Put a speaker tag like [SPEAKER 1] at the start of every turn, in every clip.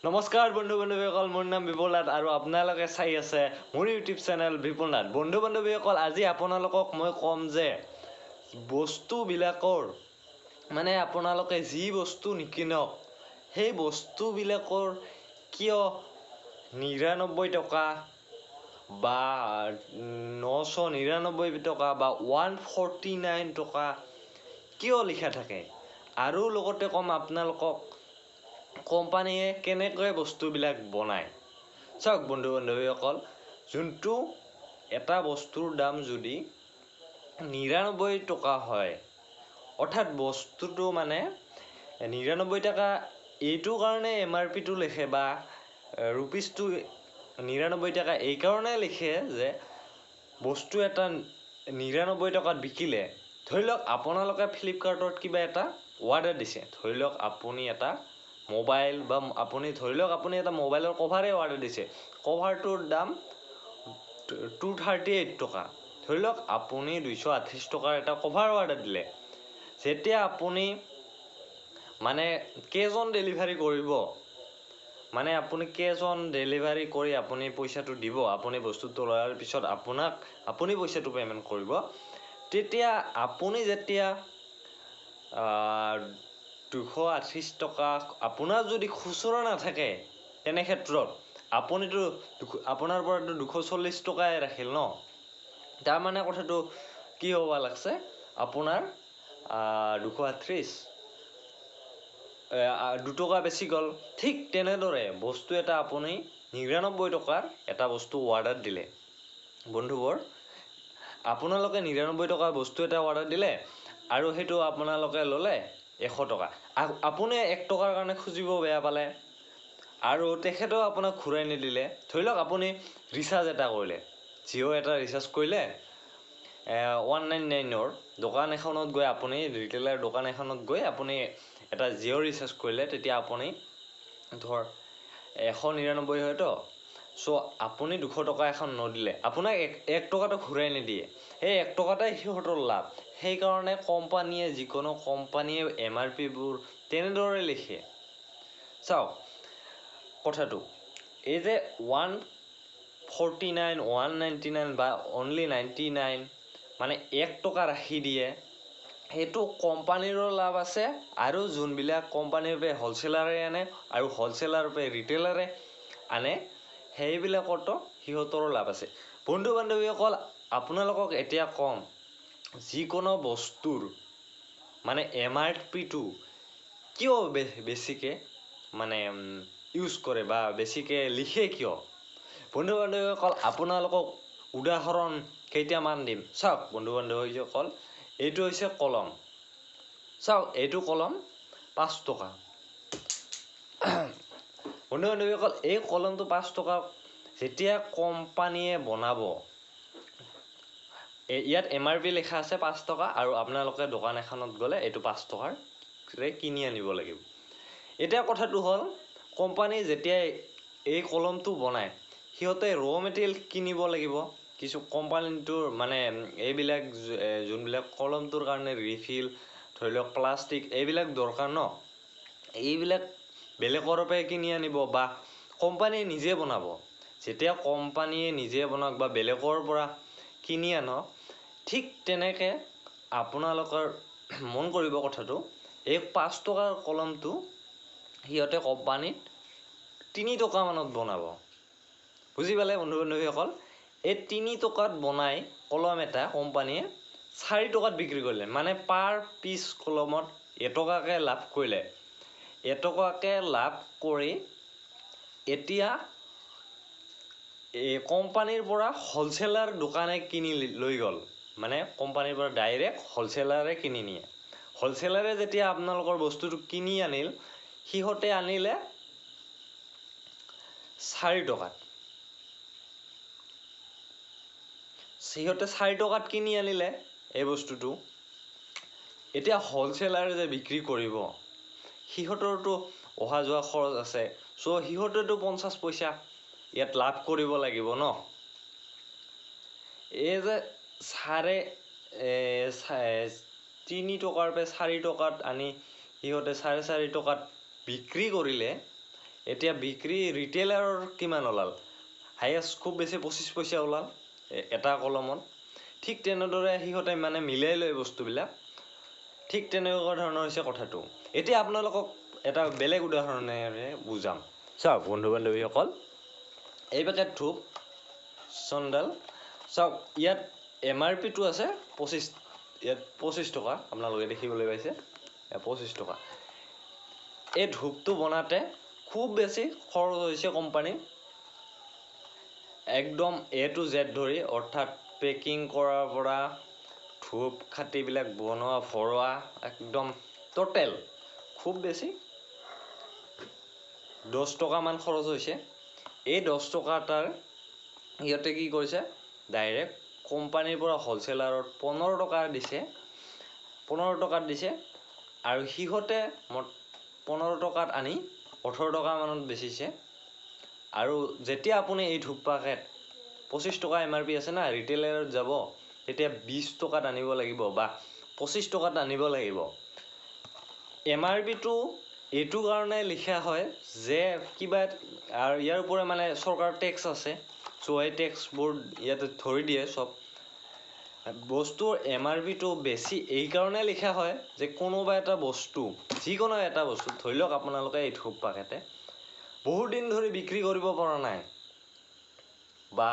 [SPEAKER 1] নমস্কাৰ বন্ধু বান্ধৱীসকল, মোৰ নাম বিপুলনাথ আৰু আপোনালোকে চাই আছে মোৰ ইউটিউব চেনেল বিপুলনাথ। বন্ধু বান্ধৱীসকল, আজি আপোনালোকক মই ক'ম যে বস্তুবিলাকৰ আপোনালোকে যি বস্তু নিকিনক সেই বস্তুবিলাকৰ কিয় ৯৯ টকা বা ৯৯৯ টকা বা 149 টকা কিয় লিখা থাকে, আৰু লগতে ক'ম আপোনালোকক কোম্পানীয়ে কেনেকৈ বস্তুবিলাক বনায়। চাওক বন্ধু বান্ধৱীসকল, যোনটো এটা বস্তুৰ দাম যদি ৯৯ টকা হয়, অৰ্থাৎ বস্তুটো ৯৯ টকা এইটো কাৰণে MRPটো লিখে বা ৰুপিজটো ৯৯ টকা এইকাৰণে লিখে যে বস্তু এটা ৯৯ টকাত বিকিলে, ধৰি লওক আপোনালোকে ফ্লিপকাৰ্টত কিবা এটা অৰ্ডাৰ দিছে, ধৰি লওক আপুনি এটা মোবাইল বা আপুনি এটা মোবাইলৰ কভাৰে অৰ্ডাৰ দিছে, কভাৰটোৰ দাম 238 টকা। ধৰি লওক আপুনি 238 টকাৰ এটা কভাৰ অৰ্ডাৰ দিলে। যেতিয়া আপুনি কেজন ডেলিভাৰী কৰিব, আপুনি কেজন ডেলিভাৰী কৰি আপুনি পইচাটো দিব, আপুনি বস্তুটো লোৱাৰ পিছত আপুনি পইচাটো পে'মেণ্ট কৰিব, তেতিয়া আপুনি যেতিয়া 238 টকা আপোনাৰ যদি খুচুৰা নাথাকে, তেনে ক্ষেত্ৰত আপোনাৰ পৰাতো 240 টকাই ৰাখিল ন। তাৰমানে কথাটো কি হ'ব লাগছে, আপোনাৰ 238 2 টকা বেছি গ'ল। ঠিক তেনেদৰে বস্তু এটা আপুনি ৯৯ টকাৰ এটা বস্তু অৰ্ডাৰ দিলে, বন্ধুবোৰ আপোনালোকে ৯৯ টকাৰ বস্তু এটা অৰ্ডাৰ দিলে আৰু সেইটো আপোনালোকে ল'লে 100 টকা। আপুনি 1 টকাৰ কাৰণে খুজিব বেয়া পালে আৰু তেখেতেও আপোনাক ঘূৰাই নিদিলে। ধৰি লওক আপুনি ৰিচাৰ্জ এটা কৰিলে, জিঅ' এটা ৰিচাৰ্জ কৰিলে 199ৰ দোকান এখনত গৈ, আপুনি ৰিটেইলাৰ দোকান এখনত গৈ আপুনি এটা জিঅ' ৰিচাৰ্জ কৰিলে, তেতিয়া আপুনি ধৰ 199 হয়তো, চ' আপুনি 200 টকা এখন নদিলে, আপোনাক 1 টকাটো ঘূৰাই নিদিয়ে। সেই 1 টকাটাই সিহঁতৰ লাভ। সেইকাৰণে যিকোনো কোম্পানীয়ে MRPবোৰ তেনেদৰে লিখে। চাওক কথাটো, এই যে 149, 199 বা অনলি 99 1 টকা ৰাখি দিয়ে, সেইটো কোম্পানীৰো লাভ আছে আৰু যোনবিলাক কোম্পানীৰ পৰা হ'লচেলাৰে আনে আৰু হ'লচেলাৰ পৰা ৰিটেইলাৰে আনে, সেইবিলাকতো সিহঁতৰো লাভ আছে। বন্ধু বান্ধৱীসকল, আপোনালোকক এতিয়া ক'ম, যিকোনো বস্তুৰ MRPটো কিয় বেছিকৈ ইউজ কৰে বা বেছিকৈ লিখে কিয়। বন্ধু বান্ধৱীসকল, আপোনালোকক উদাহৰণ কেইটামান দিম। চাওক বন্ধু বান্ধৱীসকল, এইটো হৈছে কলম। চাওক এইটো কলম 5 টকা। বন্ধু বান্ধৱীসকল, এই কলমটো 5 টকা যেতিয়া কোম্পানীয়ে বনাব, ইয়াত MRP লিখা আছে 5 টকা, আৰু আপোনালোকে দোকান এখনত গ'লে এইটো 5 টকাৰ কিনি আনিব লাগিব। এতিয়া কথাটো হ'ল, কোম্পানী যেতিয়া এই কলমটো বনায়, সিহঁতে ৰ' মেটেৰিয়েল কিনিব লাগিব। কিছু কোম্পানীটোৰ এইবিলাক যোনবিলাক কলমটোৰ কাৰণে ৰিফিল, ধৰি লওক প্লাষ্টিক, এইবিলাক দৰকাৰ ন। এইবিলাক বেলেগৰ পৰাই কিনি আনিব বা কোম্পানীয়ে নিজে বনাব। যেতিয়া কোম্পানীয়ে নিজে বনাওক বা বেলেগৰ পৰা কিনি আনক, ঠিক তেনেকৈ আপোনালোকৰ মন কৰিব কথাটো, এই 5 টকাৰ কলমটো সিহঁতে কোম্পানীত 3 টকামানত বনাব। বুজি পালে বন্ধু বান্ধৱীসকল? এই 3 টকাত বনাই কলম এটা কোম্পানীয়ে 4 টকাত বিক্ৰী কৰিলে, পাৰ পিচ কলমত এটকাকৈ লাভ কৰিলে। এটকাকৈ লাভ কৰি এতিয়া কোম্পানীৰ পৰা হ'লচেলাৰ দোকানে কিনি লৈ গ'ল, কোম্পানীৰ পৰা ডাইৰেক্ট হ'লচেলাৰে কিনি নিয়ে। হ'লচেলাৰে যেতিয়া আপোনালোকৰ বস্তুটো কিনি আনিল, সিহঁতে আনিলে 4 টকাত। সিহঁতে 4 টকাত কিনি আনিলে এই বস্তুটো। এতিয়া হ'লচেলাৰে যে বিক্ৰী কৰিব, সিহঁতৰতো অহা যোৱা খৰচ আছে, চ' সিহঁতেতো 50 পইচা ইয়াত লাভ কৰিব লাগিব ন। এই যে 3 টকাৰ পৰা 4 টকাত আনি সিহঁতে 4.5 টকাত বিক্ৰী কৰিলে, এতিয়া বিক্ৰী ৰিটেইলাৰৰ কিমান ওলাল, হায়েষ্ট খুব বেছি 25 পইচা ওলাল এটা কলমত। ঠিক তেনেদৰে সিহঁতে মানে মিলাই লয় বস্তুবিলাক। ঠিক তেনেকুৱা ধৰণৰ হৈছে কথাটো। এতিয়া আপোনালোকক এটা বেলেগ উদাহৰণেৰে বুজাম। চাওক বন্ধু বান্ধৱীসকল, এই পেকেট ধূপ চন্দাল চাওক, ইয়াত MRPটো আছে 25, ইয়াত 25 টকা আপোনালোকে দেখিবলৈ পাইছে, 25 টকা। এই ধূপটো বনাতে খুব বেছি খৰচ হৈছে কোম্পানীৰ, একদম A to Z ধৰি, অৰ্থাৎ পেকিং কৰাৰ পৰা ধূপ খাটিবিলাক বনোৱা ভৰোৱা একদম টোটেল খুব বেছি 10 টকামান খৰচ হৈছে। এই 10 টকা তাৰ সিহঁতে কি কৰিছে, ডাইৰেক্ট কোম্পানীৰ পৰা হ'লচেলাৰত 15 টকা দিছে, 15 টকাত দিছে, আৰু সিহঁতে 15 টকাত আনি 18 টকামানত বেচিছে। আৰু যেতিয়া আপুনি এই ধূপ পেকেট 25 টকা MRP আছে না, ৰিটেইলাৰত যাব তেতিয়া 20 টকাত আনিব লাগিব বা 25 টকাত আনিব লাগিব। MRPটো এইটো কাৰণে লিখা হয় যে কিবা, আৰু ইয়াৰ উপৰে মানে চৰকাৰৰ টেক্স আছে, চ' এই টেক্সবোৰ ইয়াতে ধৰি দিয়ে চব। বস্তুৰ MRPটো বেছি এই কাৰণে লিখা হয় যে কোনোবা এটা বস্তু, যিকোনো এটা বস্তু, ধৰি লওক আপোনালোকে এই ধূপ পেকেটে বহুত দিন ধৰি বিক্ৰী কৰিব পৰা নাই, বা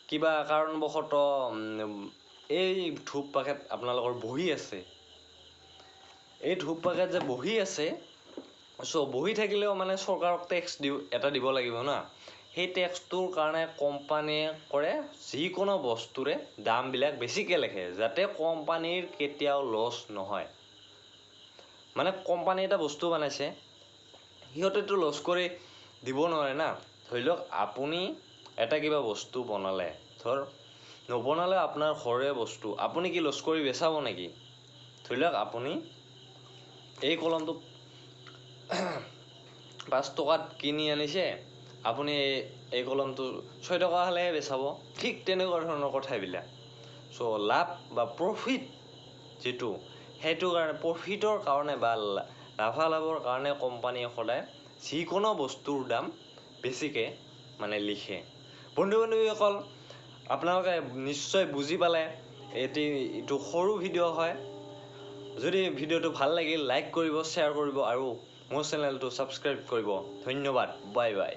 [SPEAKER 1] কিবা কাৰণবশতঃ এই ধূপ পেকেট আপোনালোকৰ বহি আছে, এই ধূপ পেকেট যে বহি আছে, চ' বহি থাকিলেও মানে চৰকাৰক টেক্স এটা দিব লাগিব না। সেই টেক্সটোৰ কাৰণে কোম্পানীয়ে কৰে যিকোনো বস্তুৰে দামবিলাক বেছিকৈ লিখে, যাতে কোম্পানীৰ কেতিয়াও লছ নহয়। মানে কোম্পানী এটা বস্তু বনাইছে, সিহঁতেতো লছ কৰি দিব নোৱাৰে না। ধৰি লওক আপুনি এটা কিবা বস্তু বনালে, নবনালে আপোনাৰ ঘৰৰে বস্তু, আপুনি কি লছ কৰি বেচাব নেকি? ধৰি লওক আপুনি এই কলমটো 5 টকাত কিনি আনিছে, আপুনি এই কলমটো 6 টকা হ'লেহে বেচাব। ঠিক তেনেকুৱা ধৰণৰ কথাবিলাক। চ' লাভ বা প্ৰফিট যিটো, সেইটো কাৰণে প্ৰফিটৰ কাৰণে বা লাভালাভৰ কাৰণে কোম্পানীয়ে সদায় যিকোনো বস্তুৰ দাম বেছিকৈ মানে লিখে। বন্ধু বান্ধৱীসকল, আপোনালোকে নিশ্চয় বুজি পালে। এইটো সৰু ভিডিঅ' হয়। যদি ভিডিঅ'টো ভাল লাগিল, লাইক কৰিব, শ্বেয়াৰ কৰিব, আৰু মোৰ চেনেলটো ছাবস্ক্ৰাইব কৰিব। ধন্যবাদ, বাই বাই।